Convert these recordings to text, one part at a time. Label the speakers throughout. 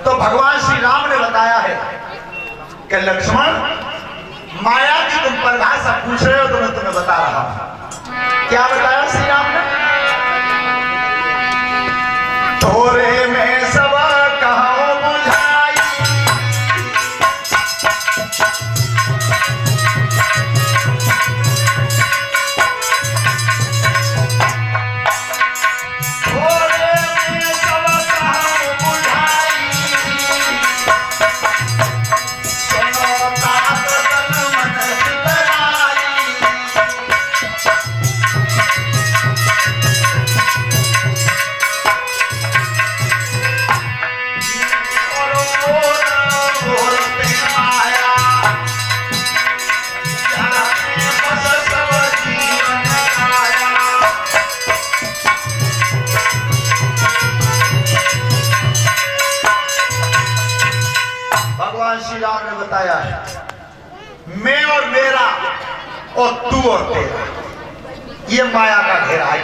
Speaker 1: तो भगवान श्री राम ने बताया है कि लक्ष्मण, माया की तुम परिभाषा पूछ रहे हो तो मैं तुम्हें बता रहा हूं। क्या बताया श्री राम ने? थोड़े में सब कहो बुझाई, थोड़े में सब कहो बुझाई, सुनो तात तन मन चितराई। भगवान श्री राम ने बताया है, मैं और मेरा और तू और तेरा, ये माया का घेरा है।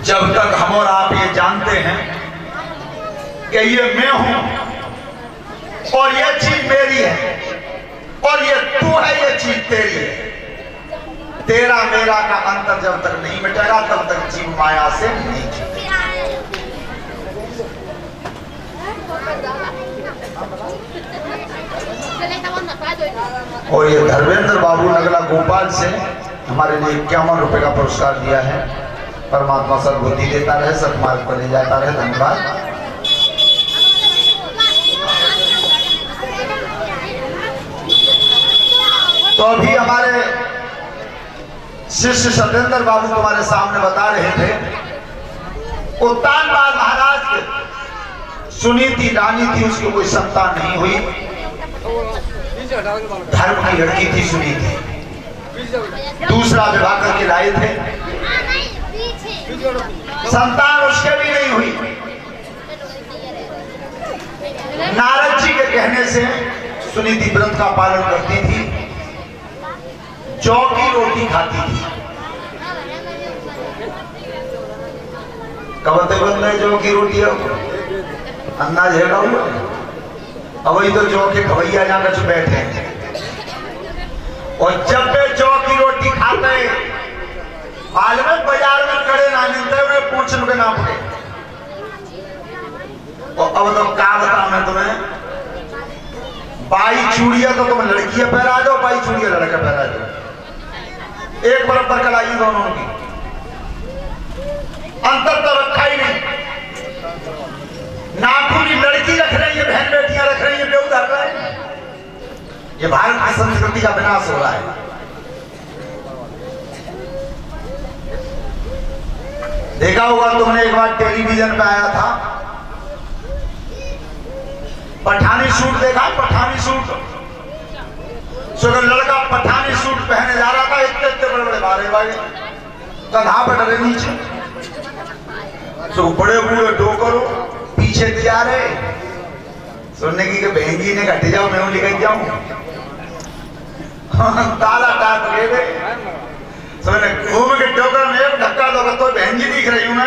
Speaker 1: जब तक हम और आप ये जानते हैं कि ये मैं हूं और ये चीज मेरी है और ये तू है, ये चीज तेरी है, तेरा मेरा का अंतर जब तक नहीं मिटेगा तब तक जीव माया से नहीं छूटेगा। और ये धर्मेंद्र बाबू नगला गोपाल से हमारे लिए 51 रुपए का पुरस्कार दिया है। परमात्मा सद्बुद्धि देता रहे, सत्मार्ग पर ले जाता रहे। धन्यवाद। तो अभी हमारे शिष्य सत्येंद्र बाबू तुम्हारे सामने बता रहे थे, उत्तानपाद महाराज के सुनीति रानी थी, उसकी कोई संतान नहीं हुई। धर्म की लड़की थी सुनीति, दूसरा विवाह करके लाए थे, संतान उसके भी नहीं हुई। नारद जी के कहने से सुनीति व्रत का पालन करती थी, जौ की रोटी खाती थी। कबते बन रहे जौ की रोटी है, अंदाज है हुआ। अब वही तो जौ के खवैया जाकर चुप बैठे हैं, और जब वे जौ की रोटी खाते माल में बाजार में खड़े ना मिलते हुए पूछ के ना पड़े। और अब तो क्या बताऊं मैं तुम्हें, बाई चूड़िया तो तुम लड़कियां पहरा दो, बाई चूड़िया लड़का पहरा दो, एक बराबर कलाई दोनों की, अंतर तो रखा ही नहीं। नाखूनी लड़की रख रही है, बहन बेटियां रख रही है, बेउधर रहा है। ये भारत की संस्कृति का विनाश हो रहा है। देखा होगा तुमने, एक बार टेलीविजन पे आया था पठानी सूट, देखा पठानी सूट? अगर लड़का पठानी सूट पहने जा रहा था, इतने इतने बड़े बड़े बारे वाले कधा पर डरे नीचे, तो बड़े बूढ़े डोकरो पीछे जा रहे, सुनने की कि बहन जी ने घट जाओ, मैं निकल जाऊं। ताला टाट ले गए, सुनने घूम के डोकर में एक धक्का दोगे तो बहन जी दिख रही हूं मैं,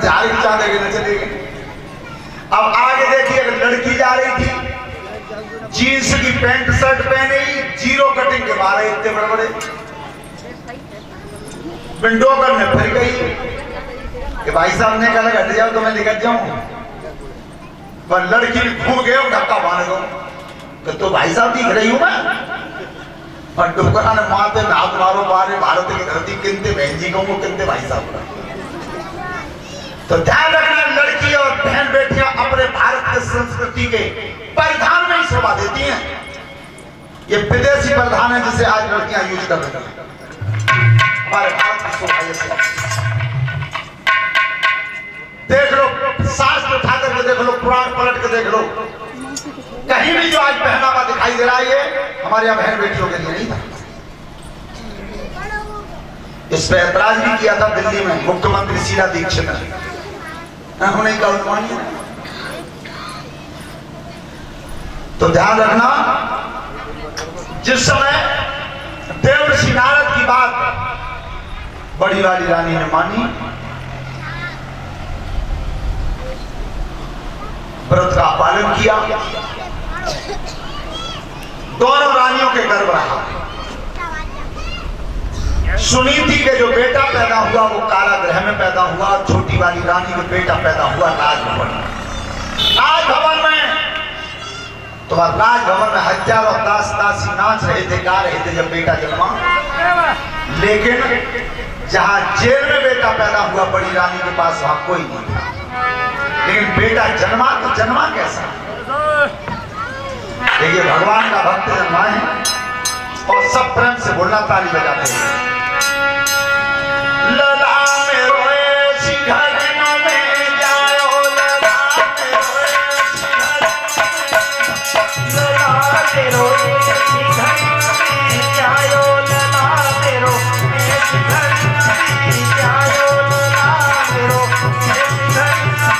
Speaker 1: जारी चाह देगी न चलेगी। अब आगे देखिए, लड़की जा रही थी, जीन्स की पैंट शर्ट पहने, जीरो कटिंग के बारे इतने बड़े बड़े, विंडोकर में फिर गई कि भाई साहब ने कहा हट जाओ तो मैं निकल जाऊं, पर लड़की घूम गए और धक्का मार दो तो भाई साहब दिख रही हूं मैं, और डुबकरा ने मारते हाथ मारो बारे, भारत की धरती किनते बहन जी कहूँ, किनते भाई साहब। तो ध्यान रखना, लड़की और बहन बेटियां अपने भारत की संस्कृति के परिधान में ही शोभा देती हैं। ये विदेशी परिधान है जिसे आज लड़कियां यूज कर रही हैं। हमारे भारत की शोभा ये देख लो, शास्त्र उठा करके देख लो, पुराण पलट के देख लो, कहीं भी जो आज पहनावा दिखाई दे रहा है ये हमारे यहाँ बहन बेटियों के लिए नहीं था। इस पर ऐतराज भी किया था दिल्ली में मुख्यमंत्री शीला दीक्षित ने, उन्हें कहा मानिए। तो ध्यान रखना, जिस समय देवर्षि नारद की बात बड़ी वाली रानी ने मानी, व्रत का पालन किया। दोनों रानियों के गर्भ रहा। सुनीति के जो बेटा पैदा हुआ वो कारागृह में पैदा हुआ। छोटी वाली रानी के बेटा पैदा हुआ राजभवन में। राजभवन में तो राजभवन में हजारों दास दासी नाच रहे थे, गा रहे थे जब बेटा जन्मा। लेकिन जहां जेल में बेटा पैदा हुआ बड़ी रानी के पास, वहां कोई नहीं था। लेकिन बेटा जन्मा तो जन्मा कैसा? देखिए भगवान का भक्त जन्मा है और सब प्रेम से बोलना, ताली बजाते हैं। लला में रोए शिखर में जाओ, लला में रोए शिखर में, लला में रोए शिखर में जाओ, लला में रोए शिखर में जाओ, लला में रोए शिखर में जाओ।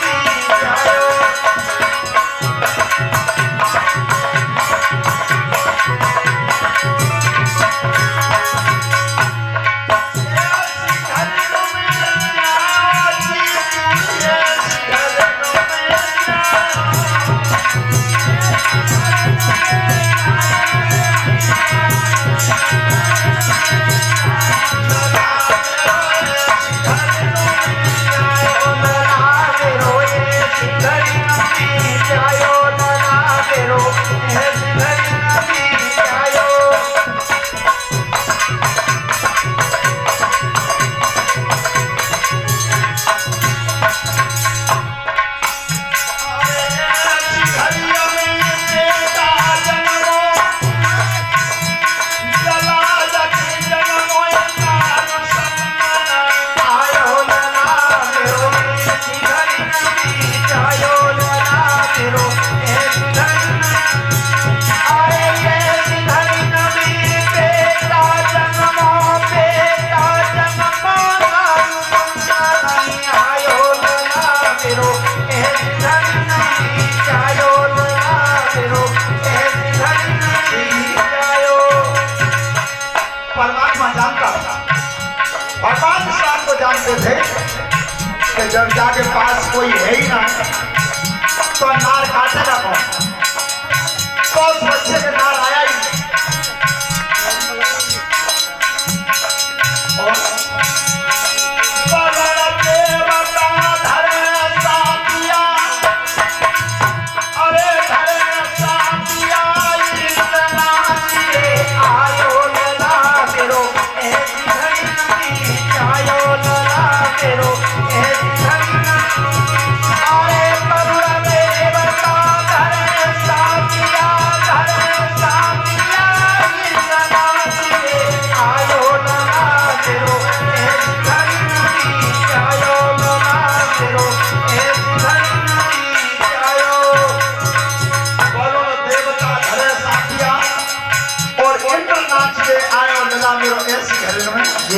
Speaker 1: जब जाके पास कोई है ही ना तो नार काटेगा कौन? तो उस बच्चे के नार आया ही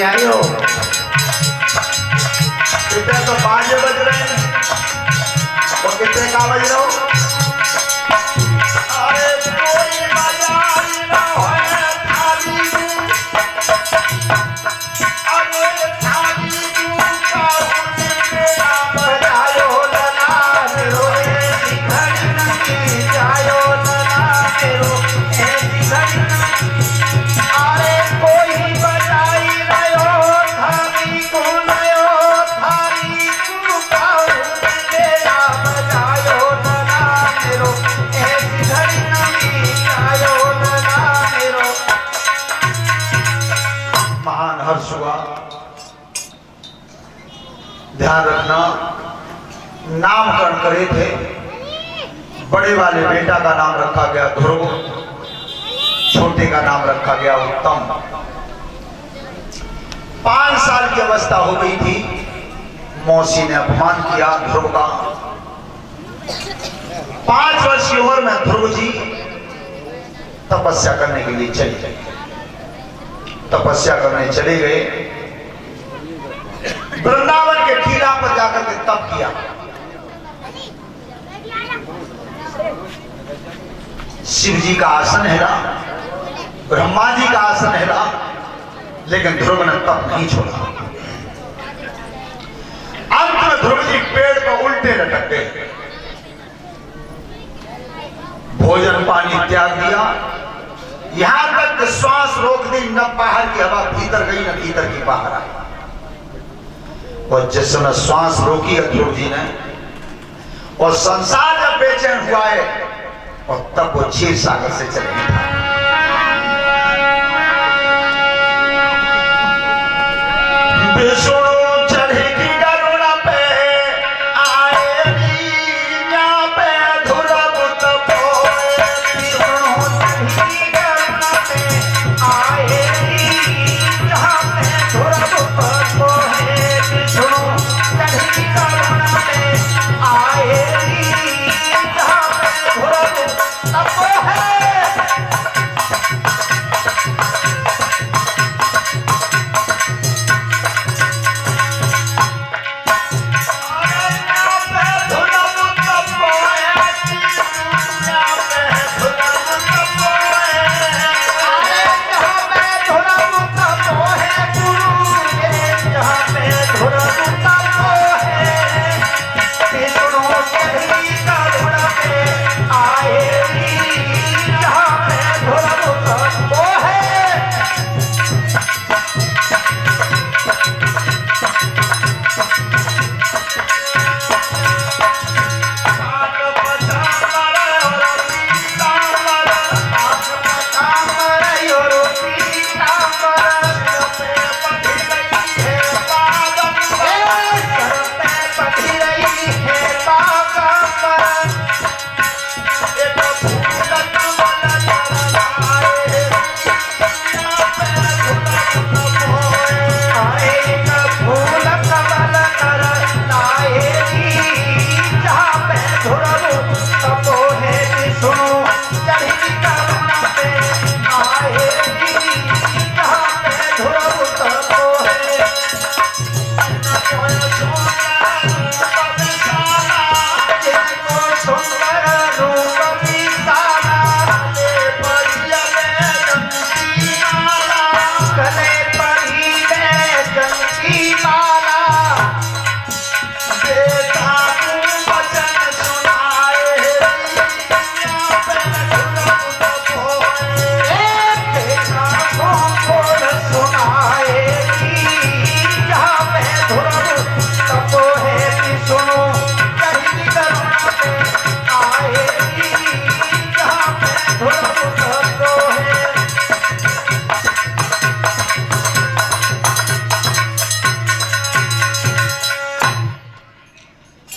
Speaker 1: आयो। कितने तो बाजे बज रहे हैं और कितने का बज रहे हो? अरे कोई बाजार ना है थाली, अरे थाली का बजायो लला रोए शिखर नहीं जायो, लला रो शिखर। अरे कोई बजाई हुआ। ध्यान रखना, नामकरण करे थे। बड़े वाले बेटा का नाम रखा गया ध्रुव, छोटे का नाम रखा गया उत्तम। 5 साल की अवस्था हो गई थी, मौसी ने अपमान किया ध्रुव का। 5 वर्ष की उम्र में ध्रुव जी तपस्या करने के लिए चले गए। तपस्या करने चले गए, वृंदावन के टीला पर जाकर के तप किया। शिव जी का आसन हिला, ब्रह्मा जी का आसन हिला, लेकिन ध्रुव ने तप नहीं छोड़ा। अंत में ध्रुव जी पेड़ पर उल्टे लटक गए। दी, न बाहर की हवा भीतर गई न भीतर की बाहर आई। और जिस समय श्वास रोकी ध्रुव जी ने और संसार जब बेचैन हुआ है और तब वो क्षीर सागर से चले गए।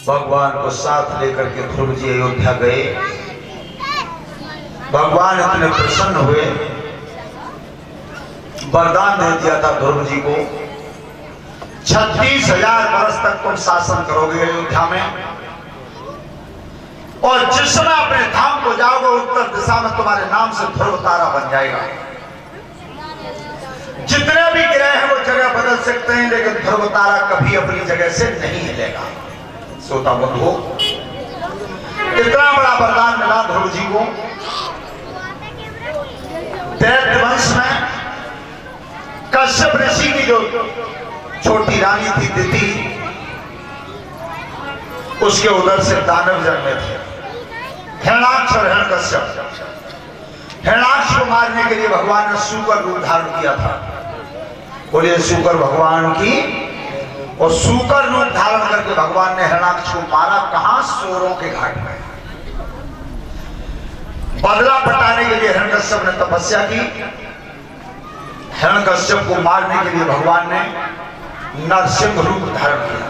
Speaker 1: भगवान को साथ लेकर के ध्रुव जी अयोध्या गए। भगवान इतने प्रसन्न हुए, वरदान दे दिया था ध्रुव जी को 36,000 वर्ष तक तुम शासन करोगे अयोध्या में, और जिस समय अपने धाम को जाओगे उत्तर दिशा में तुम्हारे नाम से ध्रुव तारा बन जाएगा। जितने भी ग्रह हैं वो जगह बदल सकते हैं, लेकिन ध्रुव तारा कभी अपनी जगह से नहीं हिलेगा। सोता बंधु, इतना बड़ा वरदान मिला ध्रुव जी को। दैत्य वंश में कश्यप ऋषि की जो छोटी रानी थी दिति, उसके उधर से दानव जन्मे थे, हिरण्याक्ष और हिरण्यकश्यप। हिरण्याक्ष को मारने के लिए भगवान ने सूकर रूप धारण किया था। बोलिए सूकर भगवान की। और सूकर रूप धारण करके भगवान ने हिरण्याक्ष को मारा। कहां? सोरों के घाट में। बदला पटाने के लिए हिरण्यकश्यप ने तपस्या की। हिरण्यकश्यप को मारने के लिए भगवान ने नरसिंह रूप धारण किया।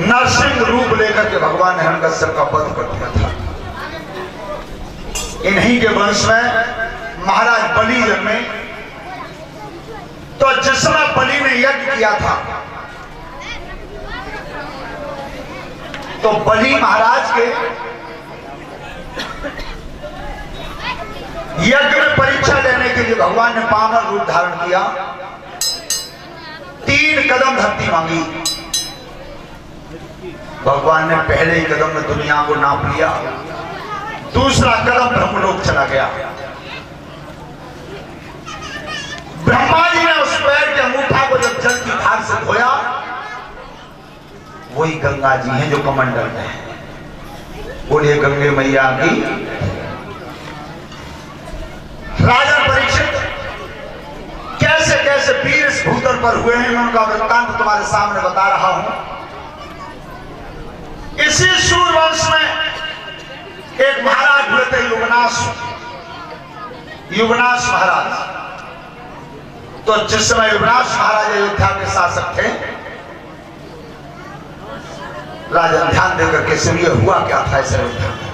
Speaker 1: नरसिंह रूप लेकर के भगवान ने हिरण्यकश्यप का वध कर दिया था। इन्हीं के वंश में महाराज बलि जन्मे। तो जिस समय बलि ने यज्ञ किया था, तो बलि महाराज के यज्ञ में परीक्षा लेने के लिए भगवान ने पामर रूप धारण किया। 3 कदम धरती मांगी। भगवान ने पहले ही कदम में दुनिया को नाप लिया, दूसरा कदम ब्रह्मलोक चला गया। ब्रह्मा जी ने उस पैर के अंगूठा को जब जल की धार से धोया, वही गंगा जी हैं जो कमंडल में है। बोलिए गंगे मैया की। राजा परीक्षित कैसे वीर इस भूतल पर हुए हैं, मैं उनका वृत्तांत तुम्हारे सामने बता रहा हूं। इसी सूर्यवंश में एक महाराज हुए थे, युगनाश महाराज। तो जिस समय युगनाश महाराज अयोध्या के शासक थे, राजन ध्यान देकर के सुनिए हुआ क्या था इस अयोध्या में।